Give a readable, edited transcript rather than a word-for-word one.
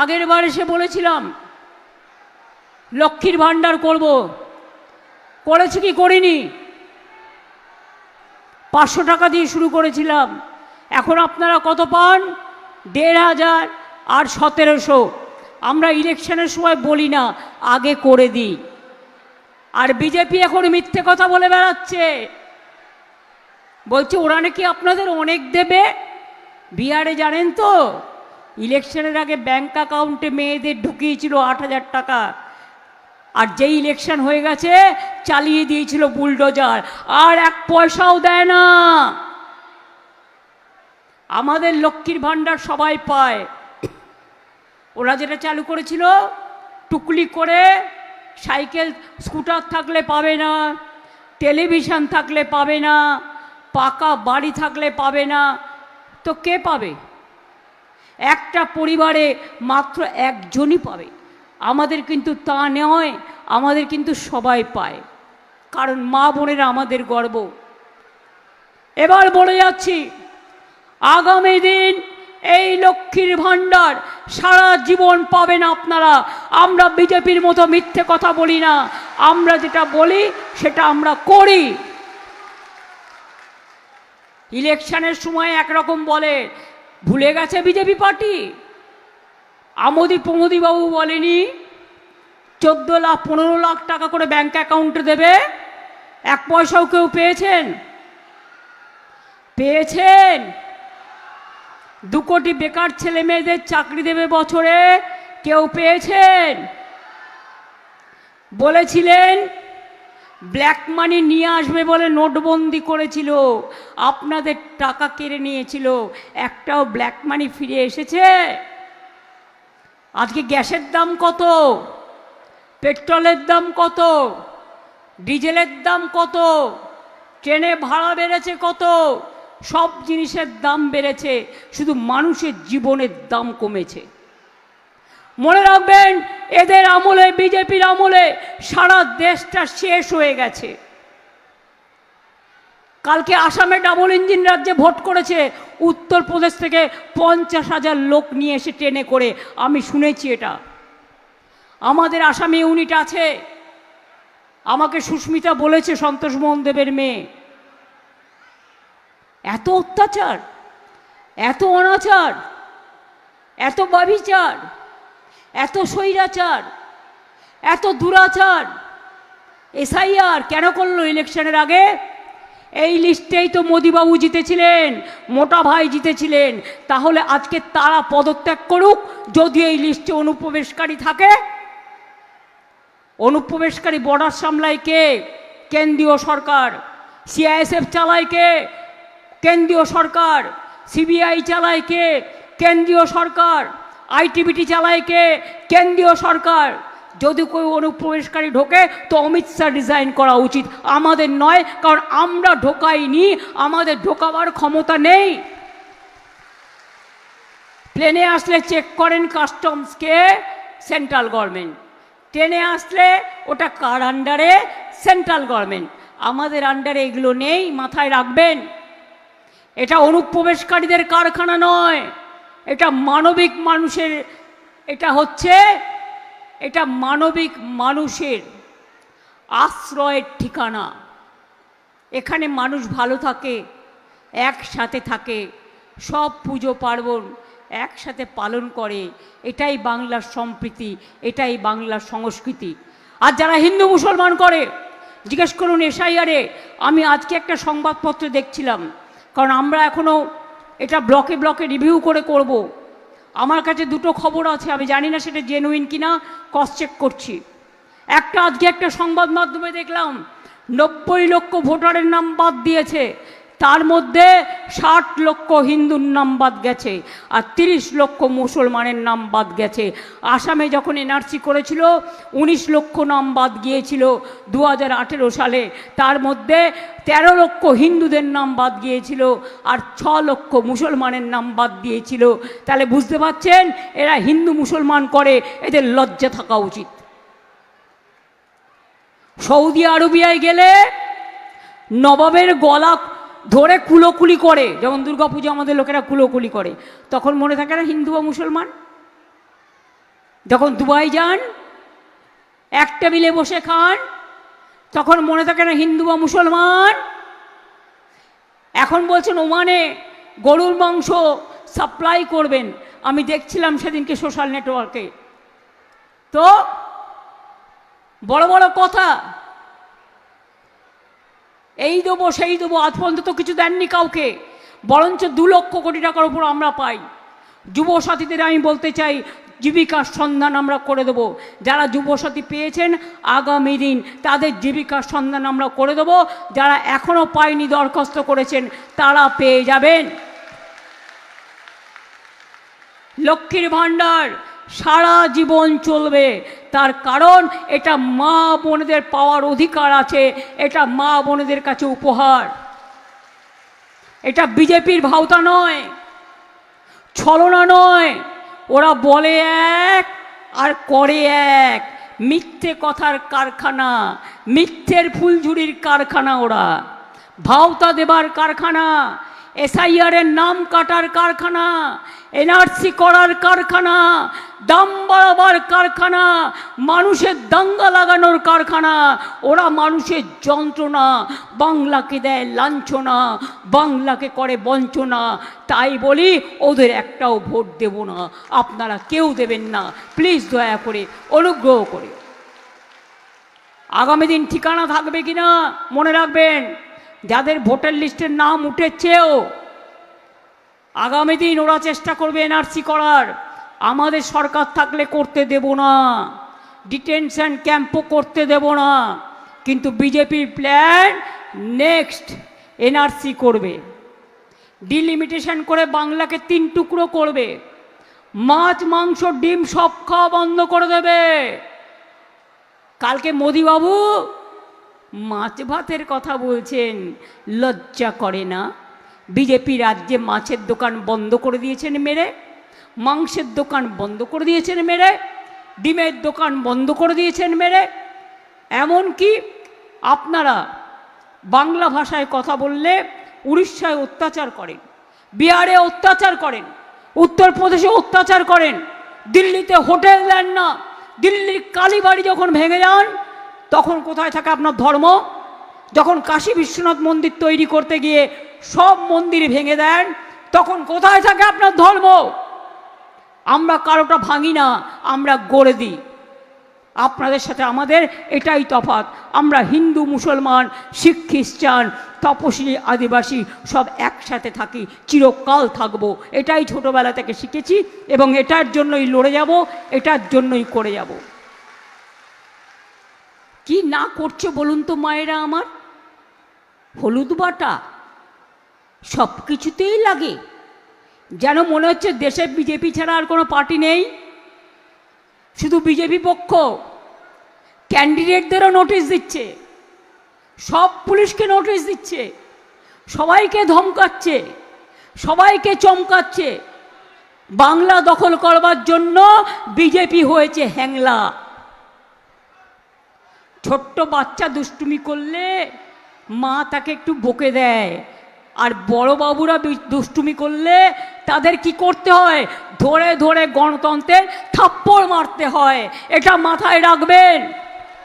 আগের বার এসে বলেছিলাম লক্ষ্মীর ভাণ্ডার করব, করেছি কি করিনি? 500 টাকা দিয়ে শুরু করেছিলাম, এখন আপনারা কত পান? 1500 আর 1700। আমরা ইলেকশনের সময় বলি না, আগে করে দিই। আর বিজেপি এখন মিথ্যে কথা বলে বেড়াচ্ছে, বলছে ওরা নাকি আপনাদের অনেক দেবে। বিহারে জানেন তো, ইলেকশনের আগে ব্যাংক অ্যাকাউন্টে মেয়েদের ঢুকিয়েছিল 8000 টাকা, আর যেই ইলেকশন হয়ে গেছে চালিয়ে দিয়েছিল বুলডোজার, আর 1 পয়সাও দেয় না। আমাদের লক্ষ্মীর ভাণ্ডার সবাই পায়। ওরা যেটা চালু করেছিল, টুকলি করে সাইকেল স্কুটার থাকলে পাবে না, টেলিভিশন থাকলে পাবে না, পাকা বাড়ি থাকলে পাবে না, তো কে পাবে? একটা পরিবারে মাত্র একজনই পাবে। আমাদের কিন্তু তা নয়, আমাদের কিন্তু সবাই পায়, কারণ মা বোনেরা আমাদের গর্ব। এবার বলে যাচ্ছি, আগামী দিন এই লক্ষ্মীর ভাণ্ডার সারা জীবন পাবেন আপনারা। আমরা বিজেপির মতো মিথ্যে কথা বলি না, আমরা যেটা বলি সেটা আমরা করি। ইলেকশনের সময় একরকম বলে, ভুলে গেছে বিজেপি পার্টি? আমোদি প্রমোদি বাবু বলেনি 14 লাখ 15 লাখ টাকা করে ব্যাংক অ্যাকাউন্টে দেবে? 1 পয়সাও কেউ পেয়েছেন? পেয়েছেন? 2 কোটি বেকার ছেলে মেয়েদের চাকরি দেবে বছরে, কেউ পেয়েছেন? বলেছিলেন ব্ল্যাক মানি নিয়ে আসবে বলে নোটবন্দি করেছিল, আপনাদের টাকা কেড়ে নিয়েছিল, একটাও ব্ল্যাক মানি ফিরে এসেছে? আজকে গ্যাসের দাম কত, পেট্রোলের দাম কত, ডিজেলের দাম কত, ট্রেনে ভাড়া বেড়েছে কত, সব জিনিসের দাম বেড়েছে, শুধু মানুষের জীবনের দাম কমেছে। মনে রাখবেন, এদের আমলে, বিজেপির আমলে সারা দেশটা শেষ হয়ে গেছে। কালকে আসামে ডাবল ইঞ্জিন রাজ্যে ভোট করেছে, উত্তরপ্রদেশ থেকে 50,000 লোক নিয়ে এসে ট্রেনে করে, আমি শুনেছি এটা। আমাদের আসামে ইউনিট আছে, আমাকে সুস্মিতা বলেছে, সন্তোষ মোহন দেবের মেয়ে। এত অত্যাচার, এত অনাচার, এত ব্যভিচার, এত স্বৈরাচার, এত দুরাচার এসআইআর কেন করলো ইলেকশনের আগে? এই লিস্টেই তো মোদিবাবু জিতেছিলেন, মোটা ভাই জিতেছিলেন। তাহলে আজকে তারা পদত্যাগ করুক যদি এই লিস্টে অনুপ্রবেশকারী থাকে। অনুপ্রবেশকারী বর্ডার সামলায় কে? কেন্দ্রীয় সরকার। সিআইএসএফ চালায় কে? কেন্দ্রীয় সরকার। সিবিআই চালায় কে? কেন্দ্রীয় সরকার। আইটিবিটি চালায় কে? কেন্দ্রীয় সরকার। যদি কেউ অনুপ্রবেশকারী ঢোকে তো অমিত শাহ রিজাইন করা উচিত, আমাদের নয়, কারণ আমরা ঢোকাইনি, আমাদের ঢোকাবার ক্ষমতা নেই। প্লেনে আসলে চেক করেন কাস্টমসকে? Central government. ট্রেনে আসলে ওটা কার আন্ডারে? Central government. আমাদের আন্ডারে এগুলো নেই, মাথায় রাখবেন। এটা অনুপ্রবেশকারীদের কারখানা নয়, এটা মানবিক মানুষের, এটা মানবিক মানুষের আশ্রয়ের ঠিকানা। এখানে মানুষ ভালো থাকে, একসাথে থাকে, সব পুজো পার্বণ একসাথে পালন করে। এটাই বাংলার সম্প্রীতি, এটাই বাংলার সংস্কৃতি। আর যারা হিন্দু মুসলমান করে, জিজ্ঞেস করুন এসআইআরে। আমি আজকে একটা সংবাদপত্র দেখছিলাম, কারণ আমরা এখনও এটা ব্লকে ব্লকে রিভিউ করে করব। আমার কাছে 2টো খবর আছে, আমি জানি না সেটা জেনুইন কিনা, ক্রস চেক করছি। একটা আজকে একটা সংবাদ মাধ্যমে দেখলাম 90 লক্ষ ভোটারের নাম বাদ দিয়েছে, তার মধ্যে 60 লক্ষ হিন্দুর নাম বাদ গেছে আর 30 লক্ষ মুসলমানের নাম বাদ গেছে। আসামে যখন এনআরসি করেছিল 19 লক্ষ নাম বাদ গিয়েছিল 2018 সালে, তার মধ্যে 13 লক্ষ হিন্দুদের নাম বাদ গিয়েছিল আর 6 লক্ষ মুসলমানের নাম বাদ দিয়েছিল। তাহলে বুঝতে পারছেন এরা হিন্দু মুসলমান করে, এদের লজ্জা থাকা উচিত। সৌদি আরবিয়ায় গেলে নবাবের গলা ধরে কুলোকুলি করে, যেমন দুর্গাপূজা আমাদের লোকেরা কুলোকুলি করে, তখন মনে থাকে না হিন্দু বা মুসলমান? যখন দুবাই যান, এক টেবিলে বসে খান, তখন মনে থাকে না হিন্দু বা মুসলমান। এখন বলছেন ওমানে গরুর মাংস সাপ্লাই করবেন, আমি দেখছিলাম সেদিনকে সোশ্যাল নেটওয়ার্কে। তো বড় বড় কথা, এই দেবো সেই দেবো, আজ পর্যন্ত তো কিছু দেননি কাউকে, বরঞ্চ 2 লক্ষ কোটি টাকার উপর আমরা পাই। যুবসাথীদের আমি বলতে চাই, জীবিকার সন্ধান আমরা করে দেব। যারা যুবসাথী পেয়েছেন আগামী দিন তাদের জীবিকার সন্ধান আমরা করে দেব। যারা এখনও পায়নি, দরখাস্ত করেছেন, তারা পেয়ে যাবেন। লক্ষ্মীর ভাণ্ডার সারা জীবন চলবে, তার কারণ এটা মা বোনেদের পাওয়ার অধিকার আছে, এটা মা বোনেদের কাছে উপহার। এটা বিজেপির ভাওতা নয়, ছলনা নয়। ওরা বলে এক আর করে এক, মিথ্যে কথার কারখানা, মিথ্যের ফুলঝুরির কারখানা, ওরা ভাওতা দেবার কারখানা, এসআইআরের নাম কাটার কারখানা, এনআরসি করার কারখানা, দাম বাড়াবার কারখানা, মানুষের দাঙ্গা লাগানোর কারখানা। ওরা মানুষের যন্ত্রণা, বাংলাকে দেয় লাঞ্ছনা, বাংলাকে করে বঞ্চনা। তাই বলি ওদের একটাও ভোট দেব না, আপনারা কেউ দেবেন না, প্লিজ দয়া করে, অনুগ্রহ করে। আগামী দিন ঠিকানা থাকবে কিনা মনে রাখবেন, যাদের ভোটার লিস্টের নাম উঠেছেও আগামী দিন ওরা চেষ্টা করবে এনআরসি করার। আমাদের সরকার থাকলে করতে দেব না, ডিটেনশন ক্যাম্পও করতে দেব না। কিন্তু বিজেপির প্ল্যান নেক্সট এনআরসি করবে, ডিলিমিটেশন করে বাংলাকে 3 টুকরো করবে, মাছ মাংস ডিম সব খাওয়া বন্ধ করে দেবে। কালকে মোদিবাবু মাছ ভাতের কথা বলছেন, লজ্জা করে না? বিজেপি রাজ্যে মাছের দোকান বন্ধ করে দিয়েছেন মেরে, মাংসের দোকান বন্ধ করে দিয়েছেন মেরে, ডিমের দোকান বন্ধ করে দিয়েছেন মেরে। এমনকি আপনারা বাংলা ভাষায় কথা বললে উড়িষ্যায় অত্যাচার করেন, বিহারে অত্যাচার করেন, উত্তরপ্রদেশে অত্যাচার করেন, দিল্লিতে হোটেল দেন না। দিল্লির কালীবাড়ি যখন ভেঙে যান তখন কোথায় থাকে আপনার ধর্ম? যখন কাশী বিশ্বনাথ মন্দির তৈরি করতে গিয়ে সব মন্দির ভেঙে দেন তখন কোথায় থাকে আপনার ধর্ম? আমরা কারোটা ভাঙি না, আমরা গড়ে দিই। আপনাদের সাথে আমাদের এটাই তফাৎ। আমরা হিন্দু, মুসলমান, শিখ, খ্রিস্টান, তপশিলি, আদিবাসী সব একসাথে থাকি, চিরকাল থাকবো। এটাই ছোটবেলা থেকে শিখেছি এবং এটার জন্যই লড়ে যাব, এটার জন্যই করে যাব। কি না করছে বলুন তো মায়েরা আমার? হলুদ বাটা সব কিছুতেই লাগে, যেন মনে হচ্ছে দেশে বিজেপি ছাড়া আর কোনো পার্টি নেই, শুধু বিজেপি পক্ষ। ক্যান্ডিডেটদেরও নোটিশ দিচ্ছে, সব পুলিশকে নোটিশ দিচ্ছে, সবাইকে ধমকাচ্ছে, সবাইকে চমকাচ্ছে। বাংলা দখল করবার জন্য বিজেপি হয়েছে হ্যাংলা। ছোট্ট বাচ্চা দুষ্টুমি করলে মা তাকে একটু বকে দেয়, আর বড় বাবুরা দুষ্টুমি করলে তাদের কি করতে হয়? ধরে ধরে গণতন্ত্রের থাপ্পড় মারতে হয়। এটা মাথায় রাখবেন।